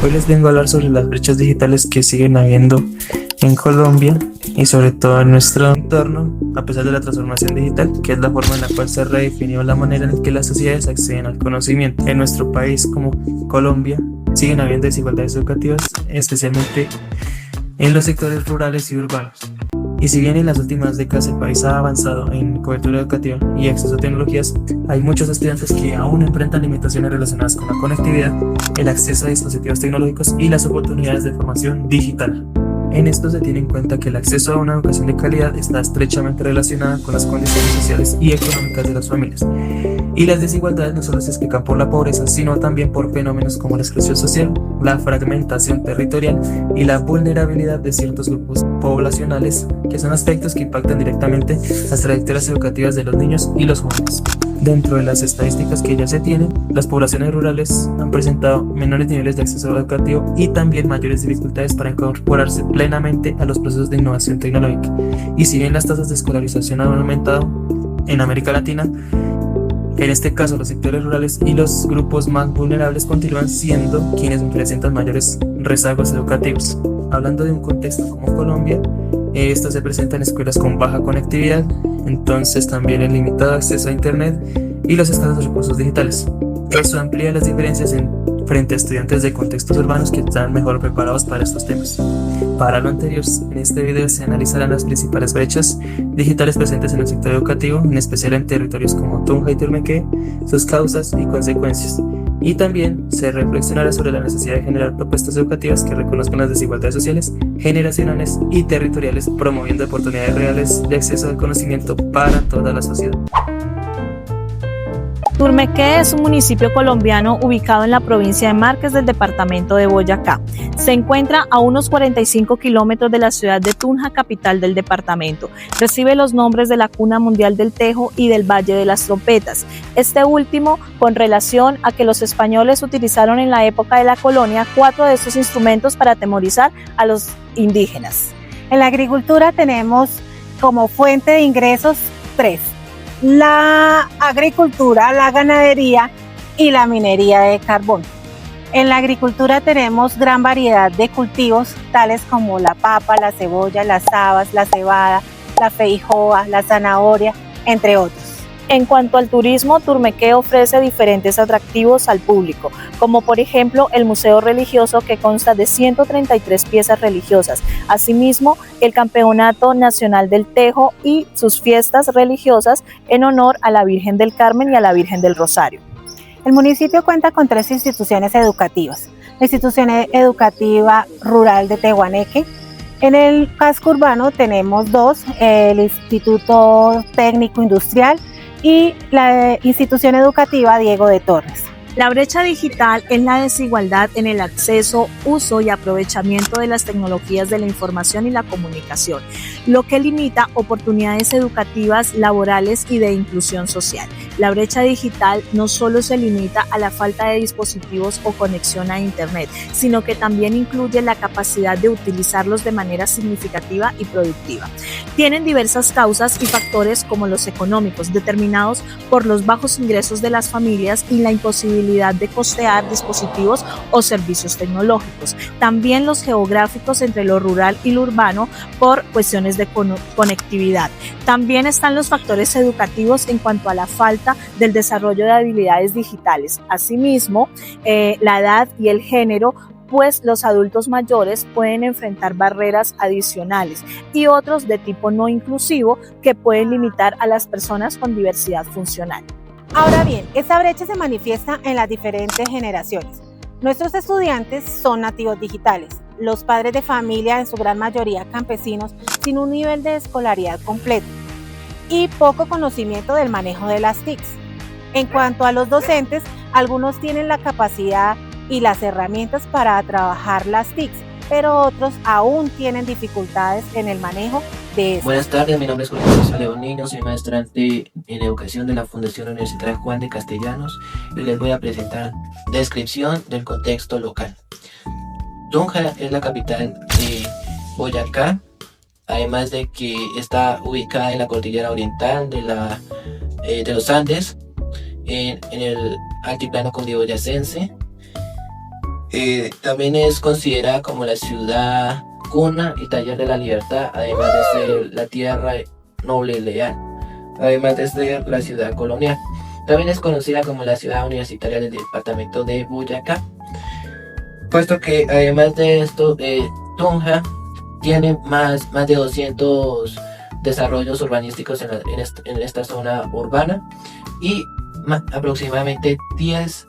Hoy les vengo a hablar sobre las brechas digitales que siguen habiendo en Colombia y sobre todo en nuestro entorno, a pesar de la transformación digital, que es la forma en la cual se redefinió la manera en que las sociedades acceden al conocimiento. En nuestro país, como Colombia, siguen habiendo desigualdades educativas, especialmente en los sectores rurales y urbanos. Y si bien en las últimas décadas el país ha avanzado en cobertura educativa y acceso a tecnologías, hay muchos estudiantes que aún enfrentan limitaciones relacionadas con la conectividad, el acceso a dispositivos tecnológicos y las oportunidades de formación digital. En esto se tiene en cuenta que el acceso a una educación de calidad está estrechamente relacionada con las condiciones sociales y económicas de las familias. Y las desigualdades no solo se explican por la pobreza, sino también por fenómenos como la exclusión social, la fragmentación territorial y la vulnerabilidad de ciertos grupos poblacionales, que son aspectos que impactan directamente las trayectorias educativas de los niños y los jóvenes. Dentro de las estadísticas que ya se tienen, las poblaciones rurales han presentado menores niveles de acceso educativo y también mayores dificultades para incorporarse plenamente a los procesos de innovación tecnológica. Y si bien las tasas de escolarización han aumentado en América Latina, en este caso los sectores rurales y los grupos más vulnerables continúan siendo quienes presentan mayores rezagos educativos. Hablando de un contexto como Colombia, esto se presenta en escuelas con baja conectividad, entonces también el limitado acceso a internet y los escasos recursos digitales. Esto amplía las diferencias frente a estudiantes de contextos urbanos que están mejor preparados para estos temas. Para lo anterior, en este video se analizarán las principales brechas digitales presentes en el sector educativo, en especial en territorios como Tunja y Turmequé, sus causas y consecuencias. Y también se reflexionará sobre la necesidad de generar propuestas educativas que reconozcan las desigualdades sociales, generacionales y territoriales, promoviendo oportunidades reales de acceso al conocimiento para toda la sociedad. Turmequé es un municipio colombiano ubicado en la provincia de Márquez del departamento de Boyacá. Se encuentra a unos 45 kilómetros de la ciudad de Tunja, capital del departamento. Recibe los nombres de la cuna mundial del tejo y del Valle de las Trompetas. Este último con relación a que los españoles utilizaron en la época de la colonia 4 de estos instrumentos para atemorizar a los indígenas. En la agricultura tenemos como fuente de ingresos 3. La agricultura, la ganadería y la minería de carbón. En la agricultura tenemos gran variedad de cultivos, tales como la papa, la cebolla, las habas, la cebada, la feijoa, la zanahoria, entre otros. En cuanto al turismo, Turmequé ofrece diferentes atractivos al público, como por ejemplo el Museo Religioso, que consta de 133 piezas religiosas, asimismo el Campeonato Nacional del Tejo y sus fiestas religiosas en honor a la Virgen del Carmen y a la Virgen del Rosario. El municipio cuenta con 3 instituciones educativas. La institución educativa rural de Tehuaneque. En el casco urbano tenemos 2, el Instituto Técnico Industrial y la institución educativa Diego de Torres. La brecha digital es la desigualdad en el acceso, uso y aprovechamiento de las tecnologías de la información y la comunicación, lo que limita oportunidades educativas, laborales y de inclusión social. La brecha digital no solo se limita a la falta de dispositivos o conexión a Internet, sino que también incluye la capacidad de utilizarlos de manera significativa y productiva. Tienen diversas causas y factores como los económicos, determinados por los bajos ingresos de las familias y la imposibilidad de costear dispositivos o servicios tecnológicos. También los geográficos entre lo rural y lo urbano por cuestiones de conectividad. También están los factores educativos en cuanto a la falta del desarrollo de habilidades digitales. Asimismo, la edad y el género, pues los adultos mayores pueden enfrentar barreras adicionales y otros de tipo no inclusivo que pueden limitar a las personas con diversidad funcional. Ahora bien, esta brecha se manifiesta en las diferentes generaciones. Nuestros estudiantes son nativos digitales, los padres de familia en su gran mayoría campesinos sin un nivel de escolaridad completo y poco conocimiento del manejo de las TICs. En cuanto a los docentes, algunos tienen la capacidad y las herramientas para trabajar las TICs, pero otros aún tienen dificultades en el manejo de estas. Buenas tardes, mi nombre es Julio César León Niño, soy maestrante en educación de la Fundación Universitaria Juan de Castellanos y les voy a presentar descripción del contexto local. Tunja es la capital de Boyacá, además de que está ubicada en la cordillera oriental de los Andes, en el altiplano cundiboyacense. También es considerada como la ciudad cuna y taller de la libertad, además de ser la tierra noble y leal, además de ser la ciudad colonial. También es conocida como la ciudad universitaria del departamento de Boyacá, puesto que además de esto, Tunja tiene más de 200 desarrollos urbanísticos en esta zona urbana y aproximadamente 10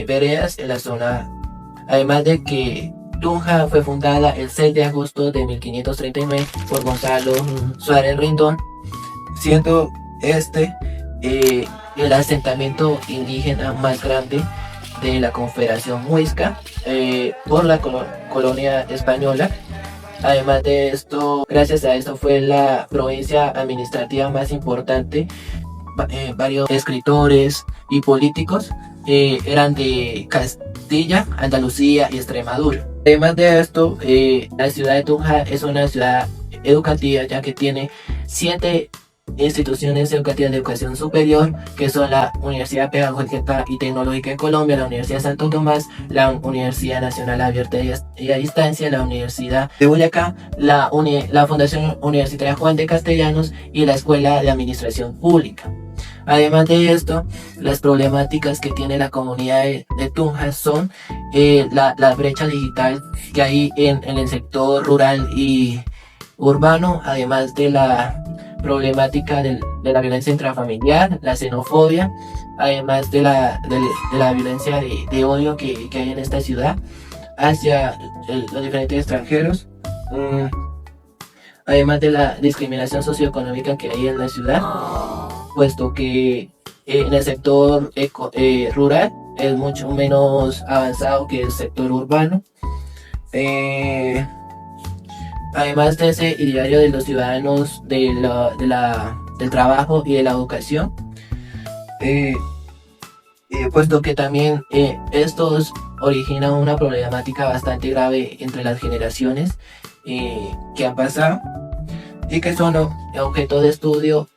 veredas en la zona. Además de que Tunja fue fundada el 6 de agosto de 1539 por Gonzalo Suárez Rindón, siendo el asentamiento indígena más grande de la Confederación Muisca por la colonia española. Además de esto, gracias a esto fue la provincia administrativa más importante. Varios escritores y políticos eran de Castilla, Andalucía y Extremadura. Además de esto, la ciudad de Tunja es una ciudad educativa, ya que tiene 7 instituciones educativas de educación superior, que son la Universidad Pedagógica y Tecnológica de Colombia, la Universidad Santo Tomás, la Universidad Nacional Abierta y a Distancia, la Universidad de Boyacá, la Fundación Universitaria Juan de Castellanos y la Escuela de Administración Pública. Además de esto, las problemáticas que tiene la comunidad de Tunja son la brecha digital que hay en el sector rural y urbano, además de la problemática de la violencia intrafamiliar, la xenofobia, además de la violencia de odio que hay en esta ciudad hacia los diferentes extranjeros, además de la discriminación socioeconómica que hay en la ciudad, puesto que en el sector rural es mucho menos avanzado que el sector urbano. Además de ese ideario de los ciudadanos del trabajo y de la educación, puesto que también estos originan una problemática bastante grave entre las generaciones que han pasado y que son objeto de estudio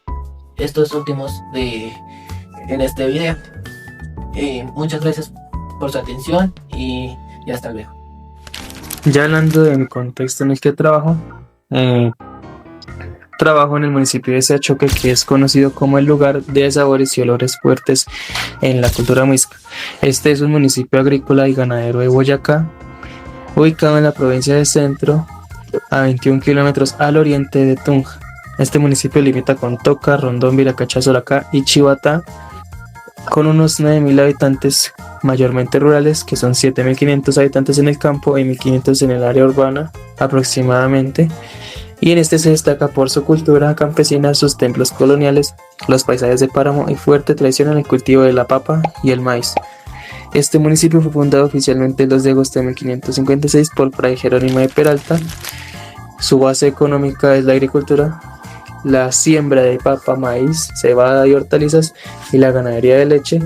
estos últimos en este video. Muchas gracias por su atención y hasta luego. Ya hablando de mi contexto en el que trabajo en el municipio de Siachoque, que es conocido como el lugar de sabores y olores fuertes en la cultura muisca. Este es un municipio agrícola y ganadero de Boyacá, ubicado en la provincia de Centro, a 21 kilómetros al oriente de Tunja. Este municipio limita con Toca, Rondón, Viracachá, Solacá y Chivatá, con unos 9.000 habitantes, mayormente rurales, que son 7.500 habitantes en el campo y 1.500 en el área urbana aproximadamente. Y en este se destaca por su cultura campesina, sus templos coloniales, los paisajes de páramo y fuerte tradición en el cultivo de la papa y el maíz. Este municipio fue fundado oficialmente el 2 de agosto de 1556 por Fray Jerónimo de Peralta. Su base económica es la agricultura, la siembra de papa, maíz, cebada y hortalizas y la ganadería de leche.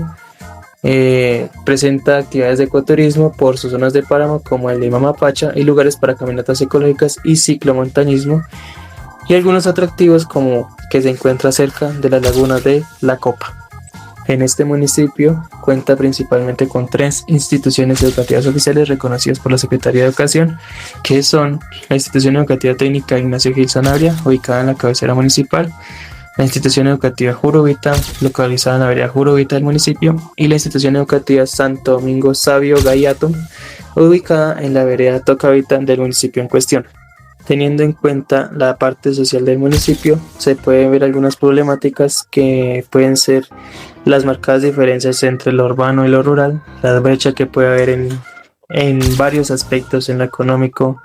Presenta actividades de ecoturismo por sus zonas de páramo como el de Mamapacha y lugares para caminatas ecológicas y ciclomontañismo, y algunos atractivos como que se encuentra cerca de la laguna de La Copa. En este municipio cuenta principalmente con 3 instituciones educativas oficiales reconocidas por la Secretaría de Educación, que son la Institución Educativa Técnica Ignacio Gil Sanabria, ubicada en la cabecera municipal, la Institución Educativa Jurubita, localizada en la vereda Jurubita del municipio, y la Institución Educativa Santo Domingo Sabio Gayato, ubicada en la vereda Tocavita del municipio en cuestión. Teniendo en cuenta la parte social del municipio, se pueden ver algunas problemáticas que pueden ser las marcadas diferencias entre lo urbano y lo rural, la brecha que puede haber en varios aspectos, en lo económico,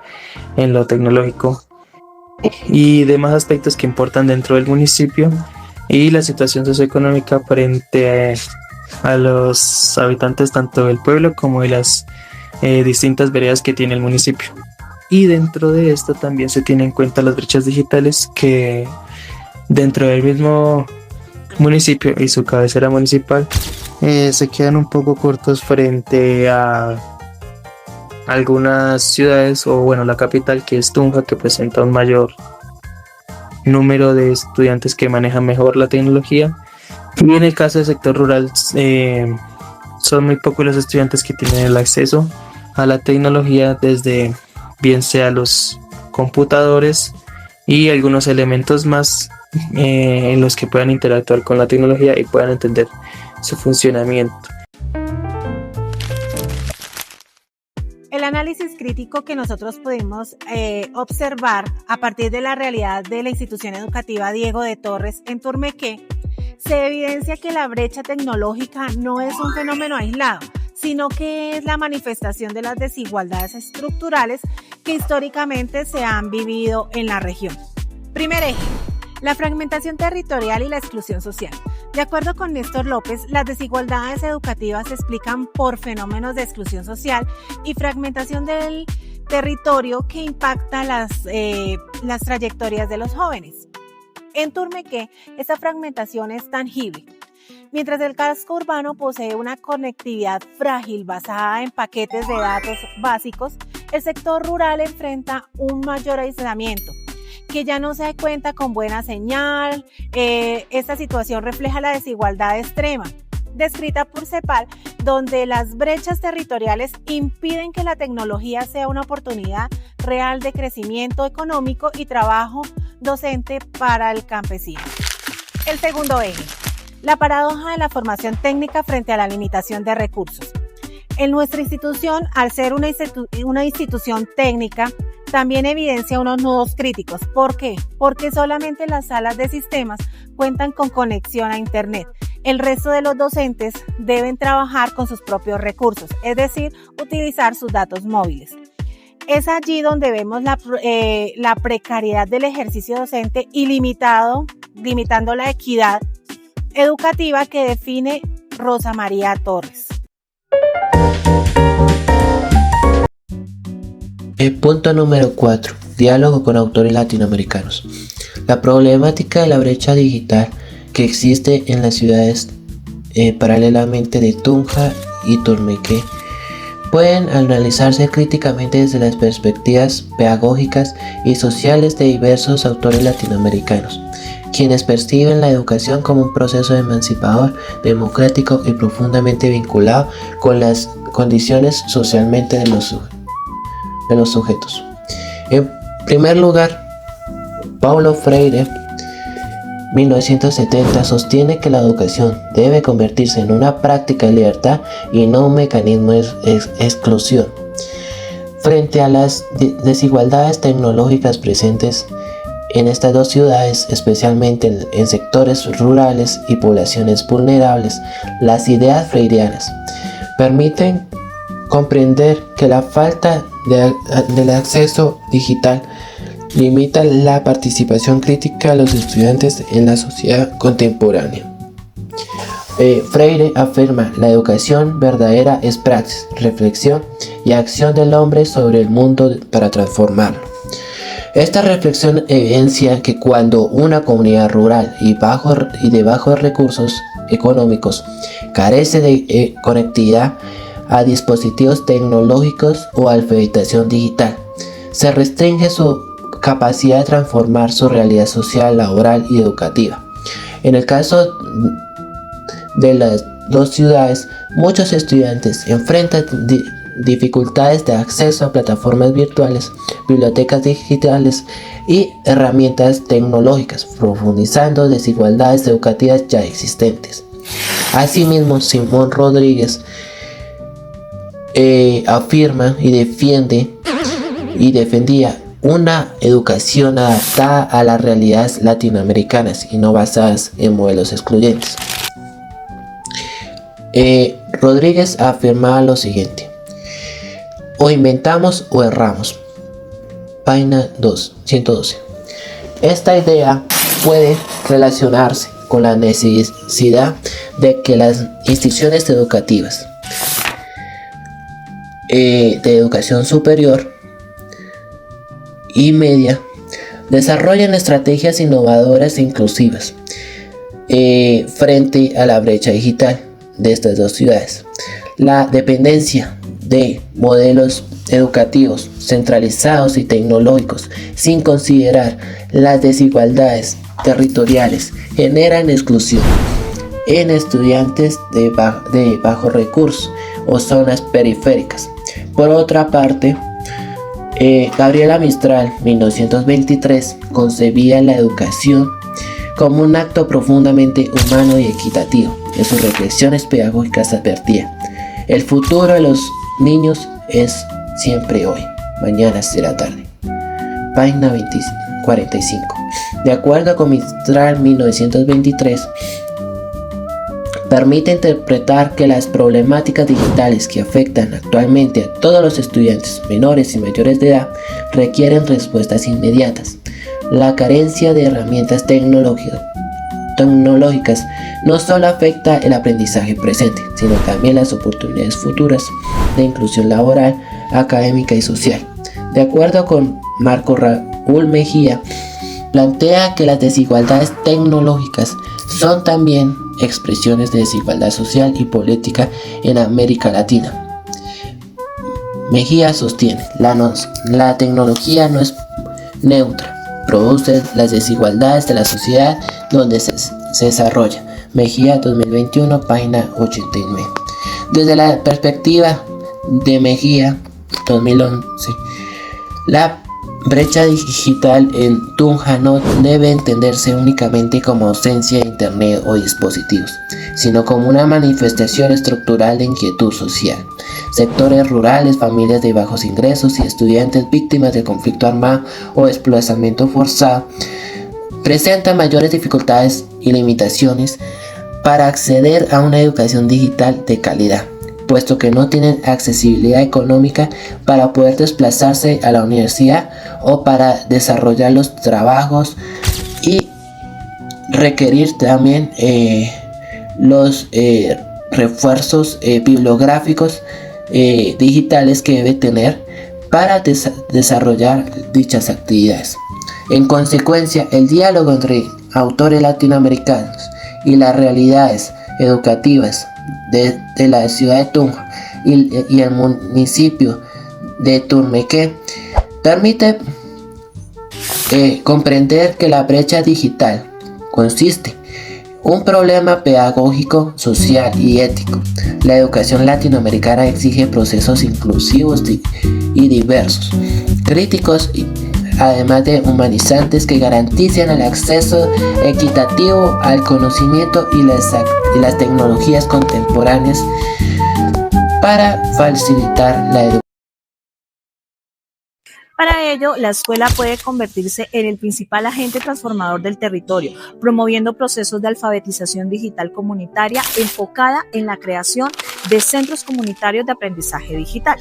en lo tecnológico y demás aspectos que importan dentro del municipio, y la situación socioeconómica frente a los habitantes tanto del pueblo como de las distintas veredas que tiene el municipio. Y dentro de esto también se tienen en cuenta las brechas digitales que dentro del mismo municipio y su cabecera municipal se quedan un poco cortos frente a algunas ciudades, o bueno, la capital, que es Tunja, que presenta un mayor número de estudiantes que manejan mejor la tecnología. Y en el caso del sector rural son muy pocos los estudiantes que tienen el acceso a la tecnología desde bien sea los computadores y algunos elementos más en los que puedan interactuar con la tecnología y puedan entender su funcionamiento. El análisis crítico que nosotros pudimos observar a partir de la realidad de la institución educativa Diego de Torres en Turmequé, se evidencia que la brecha tecnológica no es un fenómeno aislado, sino que es la manifestación de las desigualdades estructurales que históricamente se han vivido en la región. Primer eje, la fragmentación territorial y la exclusión social. De acuerdo con Néstor López, las desigualdades educativas se explican por fenómenos de exclusión social y fragmentación del territorio que impacta las trayectorias de los jóvenes. En Turmequé, esta fragmentación es tangible. Mientras el casco urbano posee una conectividad frágil basada en paquetes de datos básicos, el sector rural enfrenta un mayor aislamiento, que ya no se cuenta con buena señal. Esta situación refleja la desigualdad extrema, descrita por CEPAL, donde las brechas territoriales impiden que la tecnología sea una oportunidad real de crecimiento económico y trabajo docente para el campesino. El segundo eje, la paradoja de la formación técnica frente a la limitación de recursos. En nuestra institución, al ser una institución técnica, también evidencia unos nudos críticos. ¿Por qué? Porque solamente las salas de sistemas cuentan con conexión a Internet. El resto de los docentes deben trabajar con sus propios recursos, es decir, utilizar sus datos móviles. Es allí donde vemos la precariedad del ejercicio docente y limitando la equidad educativa que define Rosa María Torres. El punto número 4. Diálogo con autores latinoamericanos. La problemática de la brecha digital que existe en las ciudades paralelamente de Tunja y Turmequé pueden analizarse críticamente desde las perspectivas pedagógicas y sociales de diversos autores latinoamericanos, quienes perciben la educación como un proceso emancipador, democrático y profundamente vinculado con las condiciones socialmente de los sujetos. En primer lugar, Paulo Freire, 1970, sostiene que la educación debe convertirse en una práctica de libertad y no un mecanismo de exclusión. Frente a las desigualdades tecnológicas presentes en estas dos ciudades, especialmente en sectores rurales y poblaciones vulnerables, las ideas freirianas permiten comprender que la falta del acceso digital limita la participación crítica de los estudiantes en la sociedad contemporánea. Freire afirma: la educación verdadera es praxis, reflexión y acción del hombre sobre el mundo para transformarlo. Esta reflexión evidencia que cuando una comunidad rural y de bajos recursos económicos carece de conectividad a dispositivos tecnológicos o alfabetización digital, se restringe su capacidad de transformar su realidad social, laboral y educativa. En el caso de las dos ciudades, muchos estudiantes enfrentan dificultades de acceso a plataformas virtuales, bibliotecas digitales y herramientas tecnológicas, profundizando desigualdades educativas ya existentes. Asimismo, Simón Rodríguez afirma y defendía una educación adaptada a las realidades latinoamericanas y no basadas en modelos excluyentes. Rodríguez afirmaba lo siguiente: o inventamos o erramos. Página 112. Esta idea puede relacionarse con la necesidad de que las instituciones educativas de educación superior y media desarrollen estrategias innovadoras e inclusivas frente a la brecha digital de estas dos ciudades. La dependencia de modelos educativos centralizados y tecnológicos sin considerar las desigualdades territoriales generan exclusión en estudiantes de bajos recursos o zonas periféricas. Por otra parte, Gabriela Mistral, 1923, concebía la educación como un acto profundamente humano y equitativo. En sus reflexiones pedagógicas advertía: el futuro de los niños es siempre hoy, mañana será tarde. Página 45. De acuerdo con Mistral, 1923, permite interpretar que las problemáticas digitales que afectan actualmente a todos los estudiantes menores y mayores de edad requieren respuestas inmediatas. La carencia de herramientas tecnológicas no solo afecta el aprendizaje presente, sino también las oportunidades futuras de inclusión laboral, académica y social. De acuerdo con Marco Raúl Mejía, plantea que las desigualdades tecnológicas son también expresiones de desigualdad social y política en América Latina. Mejía sostiene: la tecnología no es neutra, produce las desigualdades de la sociedad donde se desarrolla. Mejía, 2021, página 89. Desde la perspectiva de Mejía, 2011, la brecha digital en Tunja no debe entenderse únicamente como ausencia de internet o dispositivos, sino como una manifestación estructural de inquietud social. Sectores rurales, familias de bajos ingresos y estudiantes víctimas de conflicto armado o desplazamiento forzado presentan mayores dificultades y limitaciones para acceder a una educación digital de calidad, puesto que no tienen accesibilidad económica para poder desplazarse a la universidad o para desarrollar los trabajos, y requerir también los refuerzos bibliográficos digitales que debe tener para desarrollar dichas actividades. En consecuencia, el diálogo entre autores latinoamericanos y las realidades educativas de la ciudad de Tunja y el municipio de Turmequé permite comprender que la brecha digital consiste un problema pedagógico, social y ético. La educación latinoamericana exige procesos inclusivos y diversos, críticos, además de humanizantes, que garanticen el acceso equitativo al conocimiento y las tecnologías contemporáneas para facilitar la educación. Para ello, la escuela puede convertirse en el principal agente transformador del territorio, promoviendo procesos de alfabetización digital comunitaria enfocada en la creación de centros comunitarios de aprendizaje digital.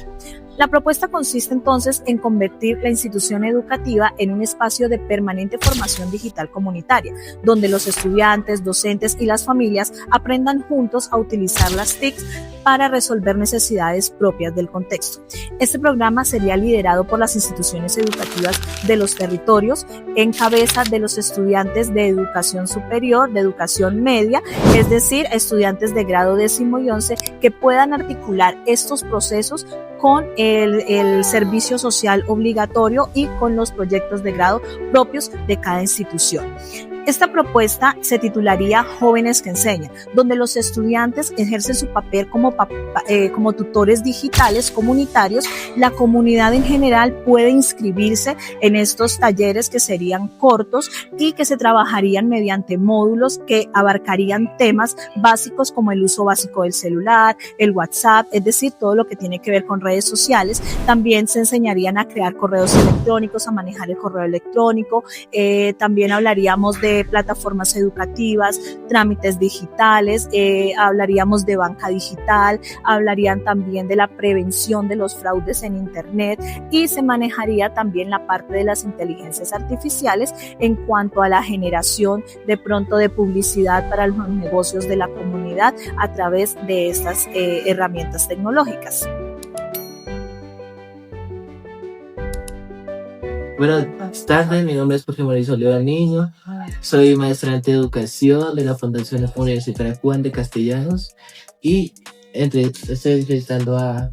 La propuesta consiste entonces en convertir la institución educativa en un espacio de permanente formación digital comunitaria, donde los estudiantes, docentes y las familias aprendan juntos a utilizar las TICs para resolver necesidades propias del contexto. Este programa sería liderado por las instituciones educativas de los territorios, en cabeza de los estudiantes de educación superior, de educación media, es decir, estudiantes de grado 10º y 11 que puedan articular estos procesos con el servicio social obligatorio y con los proyectos de grado propios de cada institución. Esta propuesta se titularía Jóvenes que Enseñan, donde los estudiantes ejercen su papel como tutores digitales comunitarios. La comunidad en general puede inscribirse en estos talleres, que serían cortos y que se trabajarían mediante módulos que abarcarían temas básicos como el uso básico del celular, el WhatsApp, es decir, todo lo que tiene que ver con redes sociales. También se enseñarían a crear correos electrónicos, a manejar el correo electrónico. También hablaríamos de plataformas educativas, trámites digitales, hablaríamos de banca digital, hablarían también de la prevención de los fraudes en Internet, y se manejaría también la parte de las inteligencias artificiales en cuanto a la generación de pronto de publicidad para los negocios de la comunidad a través de estas herramientas tecnológicas. Buenas tardes, mi nombre es Jorge Mauricio León Niño, soy maestrante de educación de la Fundación Universitaria Juan de Castellanos y estoy entrevistando a...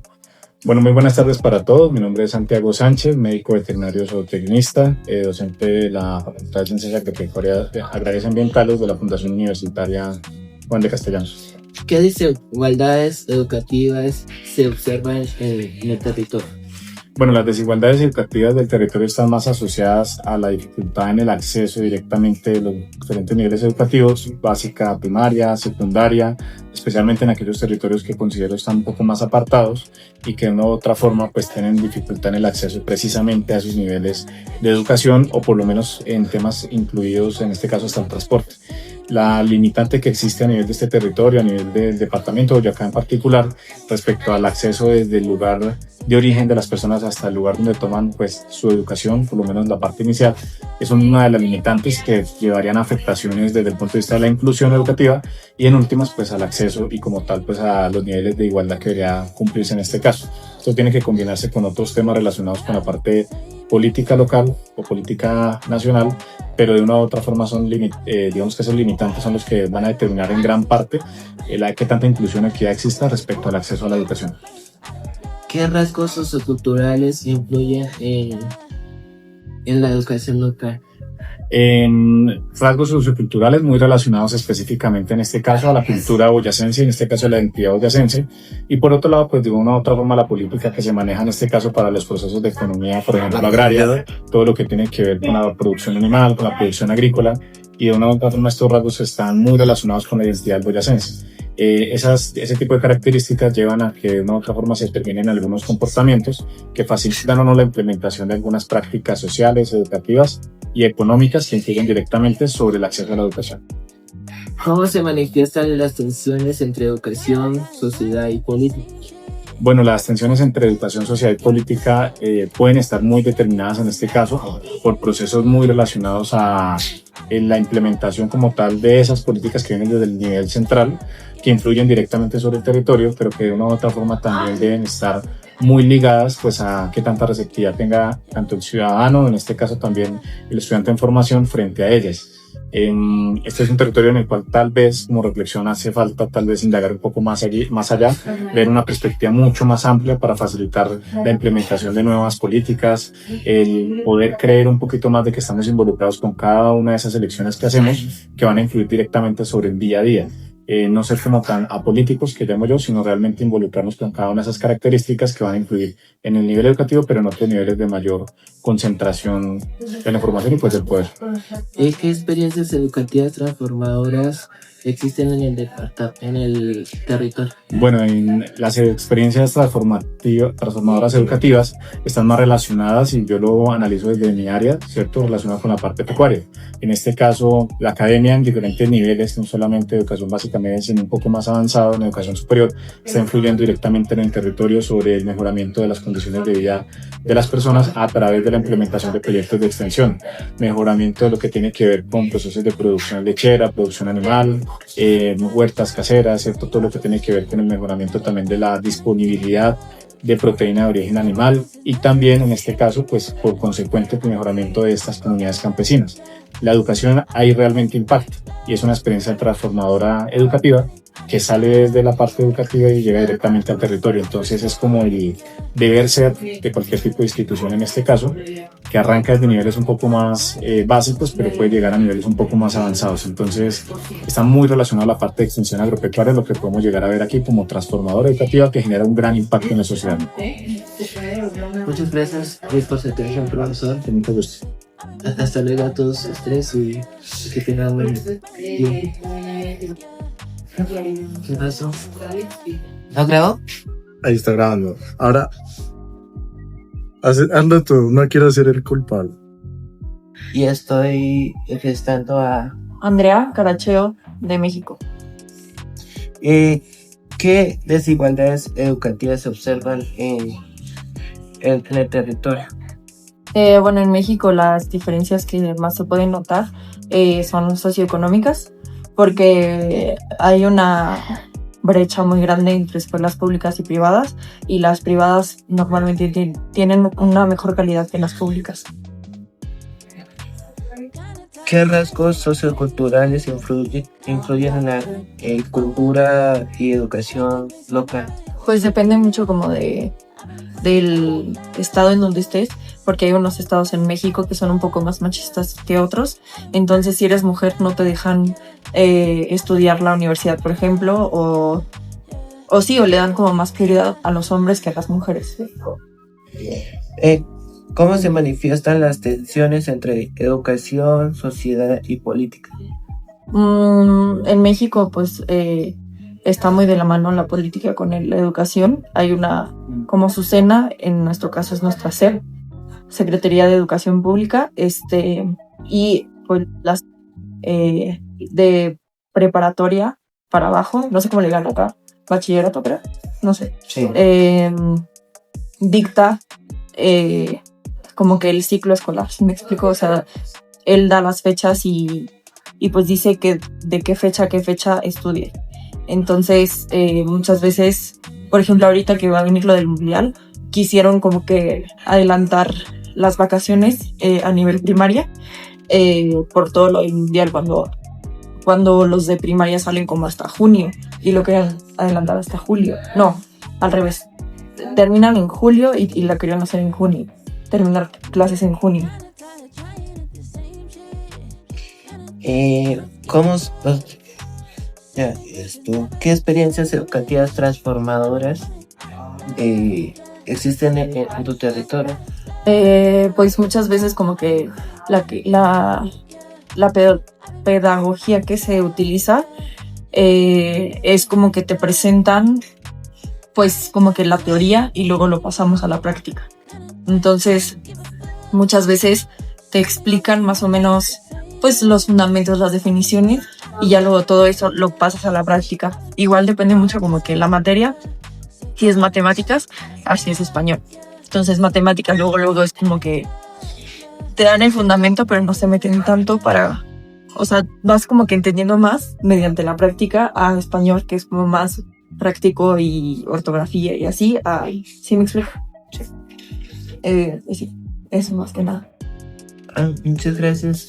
Bueno, muy buenas tardes para todos. Mi nombre es Santiago Sánchez, médico veterinario zootecnista, docente de la Facultad de Ciencias Agropecuarias y Ambientales de la Fundación Universitaria Juan de Castellanos. ¿Qué desigualdades educativas se observan en el territorio? Bueno, las desigualdades educativas del territorio están más asociadas a la dificultad en el acceso directamente de los diferentes niveles educativos, básica, primaria, secundaria, especialmente en aquellos territorios que considero están un poco más apartados y que de una u otra forma pues tienen dificultad en el acceso precisamente a esos niveles de educación, o por lo menos en temas incluidos, en este caso hasta el transporte. La limitante que existe a nivel de este territorio, a nivel del departamento de Boyacá en particular, respecto al acceso desde el lugar de origen de las personas hasta el lugar donde toman pues su educación, por lo menos la parte inicial, es una de las limitantes que llevarían a afectaciones desde el punto de vista de la inclusión educativa y en últimas pues al acceso y como tal pues a los niveles de igualdad que debería cumplirse en este caso. Esto tiene que combinarse con otros temas relacionados con la parte política local o política nacional, pero de una u otra forma son digamos que esos limitantes son los que van a determinar en gran parte qué tanta inclusión y equidad exista respecto al acceso a la educación. ¿Qué rasgos socioculturales influyen en la educación local? En rasgos socioculturales muy relacionados específicamente en este caso a la cultura boyacense, en este caso a la identidad boyacense, y por otro lado pues de una u otra forma la política que se maneja en este caso para los procesos de economía, por ejemplo agraria, todo lo que tiene que ver con la producción animal, con la producción agrícola, y de una u otra forma estos rasgos están muy relacionados con la identidad boyacense. Ese tipo de características llevan a que de una u otra forma se determinen algunos comportamientos que facilitan o no la implementación de algunas prácticas sociales, educativas y económicas que inciden directamente sobre el acceso a la educación. ¿Cómo se manifiestan las tensiones entre educación, sociedad y política? Bueno, las tensiones entre educación, sociedad y política pueden estar muy determinadas en este caso por procesos muy relacionados a la implementación como tal de esas políticas que vienen desde el nivel central, que influyen directamente sobre el territorio, pero que de una u otra forma también deben estar muy ligadas pues a qué tanta receptividad tenga tanto el ciudadano, en este caso también el estudiante en formación, frente a ellas. Este es un territorio en el cual tal vez como reflexión hace falta tal vez indagar un poco más allá, ver una perspectiva mucho más amplia para facilitar la implementación de nuevas políticas, el poder creer un poquito más de que estamos involucrados con cada una de esas elecciones que hacemos que van a influir directamente sobre el día a día. No ser como tan apolíticos que llamo yo, sino realmente involucrarnos con cada una de esas características que van a influir en el nivel educativo, pero en otros niveles de mayor concentración de la información y pues del poder. ¿Qué experiencias educativas transformadoras existen en el territorio? Bueno, en las experiencias transformadoras educativas están más relacionadas, y yo lo analizo desde mi área, ¿cierto?, relacionado con la parte pecuaria. En este caso, la academia en diferentes niveles, no solamente educación básica media, sino un poco más avanzado en educación superior, está influyendo directamente en el territorio sobre el mejoramiento de las condiciones de vida de las personas a través de la implementación de proyectos de extensión, mejoramiento de lo que tiene que ver con procesos de producción lechera, producción animal, huertas caseras, ¿cierto?, todo lo que tiene que ver con el mejoramiento también de la disponibilidad de proteína de origen animal, y también en este caso pues por consecuente el mejoramiento de estas comunidades campesinas. La educación ahí realmente impacta y es una experiencia transformadora educativa que sale desde la parte educativa y llega directamente al territorio. Entonces es como el deber ser de cualquier tipo de institución en este caso, que arranca desde niveles un poco más básicos, pero puede llegar a niveles un poco más avanzados. Entonces está muy relacionado a la parte de extensión agropecuaria, lo que podemos llegar a ver aquí como transformadora educativa que genera un gran impacto en la sociedad. Muchas gracias por su atención, profesor. Mucho gusto. Hasta luego a todos ustedes y que tengan buen día. ¿Qué pasó? ¿No grabó? Ahí está grabando. Ahora, anda tú, no quiero ser el culpable. Y estoy gestando a Andrea Caracheo, de México. ¿Qué desigualdades educativas se observan en el territorio? Bueno, en México las diferencias que más se pueden notar son socioeconómicas, porque hay una brecha muy grande entre escuelas públicas y privadas, y las privadas normalmente tienen una mejor calidad que las públicas. ¿Qué rasgos socioculturales influyen en la cultura y educación local? Pues depende mucho como del estado en donde estés, porque hay unos estados en México que son un poco más machistas que otros. Entonces, si eres mujer, no te dejan estudiar la universidad, por ejemplo, o le dan como más prioridad a los hombres que a las mujeres. ¿Cómo se manifiestan las tensiones entre educación, sociedad y política? En México, pues, está muy de la mano la política con la educación. Hay una, como SUSENA, en nuestro caso es nuestra SEP, Secretaría de Educación Pública, y pues las de preparatoria para abajo, no sé cómo le llaman acá, bachillerato, creo, no sé. Sí. Dicta como que el ciclo escolar, ¿sí me explico? O sea, él da las fechas y pues dice que de qué fecha a qué fecha estudie. Entonces, muchas veces, por ejemplo, ahorita que va a venir lo del mundial, quisieron como que adelantar las vacaciones a nivel primaria por todo lo del mundial, cuando los de primaria salen como hasta junio y lo querían adelantar hasta julio. No, al revés. Terminan en julio y la querían hacer en junio. Terminar clases en junio. ¿Qué experiencias educativas transformadoras existen en tu territorio? Pues muchas veces como que la pedagogía que se utiliza es como que te presentan pues como que la teoría y luego lo pasamos a la práctica. Entonces muchas veces te explican más o menos pues los fundamentos, las definiciones, y ya luego todo eso lo pasas a la práctica. Igual depende mucho como que la materia, si es matemáticas, así es español. Entonces matemáticas luego es como que te dan el fundamento, pero no se meten tanto o sea, vas como que entendiendo más mediante la práctica a español, que es como más práctico y ortografía y así. ¿Sí me explico? Sí. Sí, eso más que nada. Muchas gracias.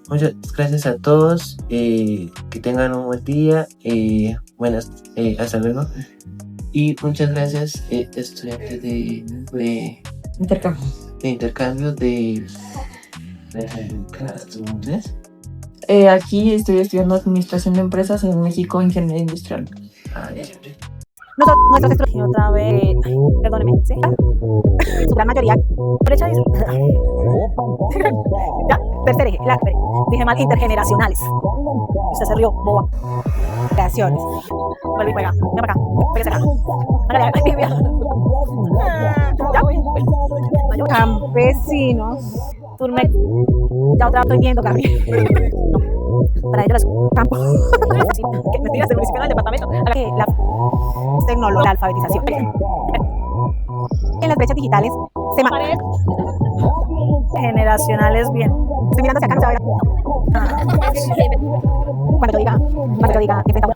Muchas gracias a todos. Que tengan un buen día. Hasta luego. Y muchas gracias, estudiantes de intercambio de aquí estoy estudiando Administración de Empresas en México, Ingeniería Industrial. Nuestros estudiantes, otra vez, perdóneme, ¿sí? Su gran mayoría, brecha dice. Ya, tercer eje, dije mal, intergeneracionales. Usted se rió, boba. Creaciones. Vuelve y juega, ven para acá, pégase acá. Hágale, ya. Campesinos. Turme. Ya otra vez estoy viendo, Carmen. No. Para ellos los campos. Me tiras del municipio del departamento. Que la tecnología, la alfabetización. En las brechas digitales se Generacionales, bien. estoy mirando hacia acá, no se va a ver. Cuando yo diga, enfrentamos